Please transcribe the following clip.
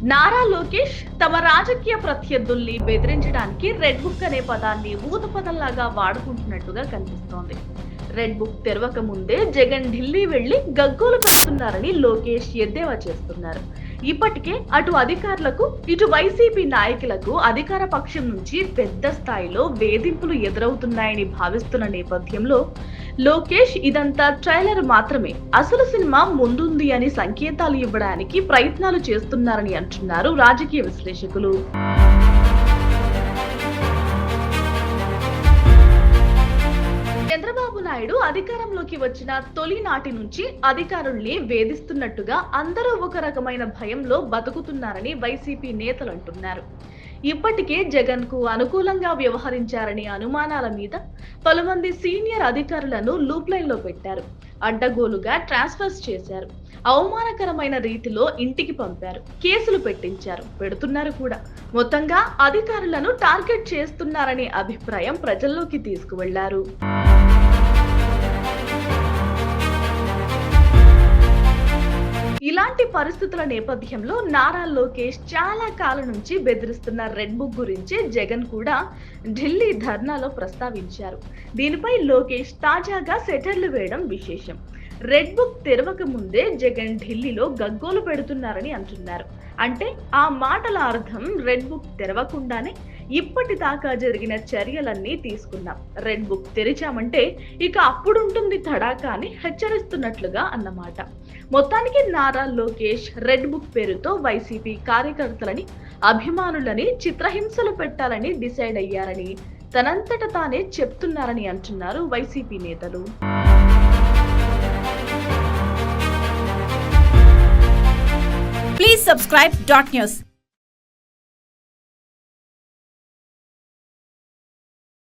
నారా లోకేష్ తమ రాజకీయ ప్రత్యర్థుల్ని బెదిరించడానికి red book అనే పదాన్ని ఊతపదంలాగా వాడుకుంటున్నట్టుగా కనిపిస్తోంది. రెడ్ బుక్ తెరవక ముందే జగన్ ఢిల్లీ వెళ్లి గగ్గోలు పెడుతున్నారని లోకేష్ ఎద్దేవా చేస్తున్నారు. ఇప్పటికే అటు అధికారులకు ఇటు వైసీపీ నాయకులకు అధికార పక్షం నుంచి పెద్ద స్థాయిలో వేధింపులు ఎదురవుతున్నాయని భావిస్తున్న నేపథ్యంలో లోకేష్ ఇదంతా ట్రైలర్ మాత్రమే, అసలు సినిమా ముందుంది అని సంకేతాలు ఇవ్వడానికి ప్రయత్నాలు చేస్తున్నారని అంటున్నారు రాజకీయ విశ్లేషకులు. చంద్రబాబు నాయుడు అధికారంలోకి వచ్చిన తొలి నాటి నుంచి అధికారుల్ని వేధిస్తున్నట్టుగా అందరూ ఒక రకమైన భయంలో బతుకుతున్నారని వైసీపీ నేతలు అంటున్నారు. ఇప్పటికే జగన్ కు అనుకూలంగా వ్యవహరించారని అనుమానాల మీద పలుమంది సీనియర్ అధికారులను లూప్ లైన్ లో పెట్టారు. అడ్డగోలుగా ట్రాన్స్ఫర్స్ చేశారు. అవమానకరమైన రీతిలో ఇంటికి పంపారు. కేసులు పెడుతున్నారు కూడా. మొత్తంగా అధికారులను టార్గెట్ చేస్తున్నారనే అభిప్రాయం ప్రజల్లోకి తీసుకువెళ్లారు. ఇలాంటి పరిస్థితుల నేపథ్యంలో నారా లోకేష్ చాలా కాలం నుంచి బెదిరిస్తున్న రెడ్ బుక్ గురించి జగన్ కూడా ఢిల్లీ ధర్నాలో ప్రస్తావించారు. దీనిపై లోకేష్ తాజాగా సెటర్లు వేయడం విశేషం. రెడ్ బుక్ తెరవక ముందే జగన్ ఢిల్లీలో గగ్గోలు పెడుతున్నారని అంటున్నారు. అంటే ఆ మాటల అర్థం రెడ్ బుక్ తెరవకుండానే ఇప్పటిదాకా జరిగిన చర్యలన్నీ తీసుకున్నాం, రెడ్ బుక్ తెరిచామంటే ఇక అప్పుడుంటుంది తడాకా అని హెచ్చరిస్తున్నట్లుగా అన్నమాట. మొత్తానికి నారా లోకేష్ రెడ్ బుక్ పేరుతో వైసీపీ కార్యకర్తలని, అభిమానులని చిత్రహింసలు పెట్టాలని డిసైడ్ అయ్యారని తనంతట తానే చెప్తున్నారని అంటున్నారు వైసీపీ నేతలు. Please subscribe Dot News.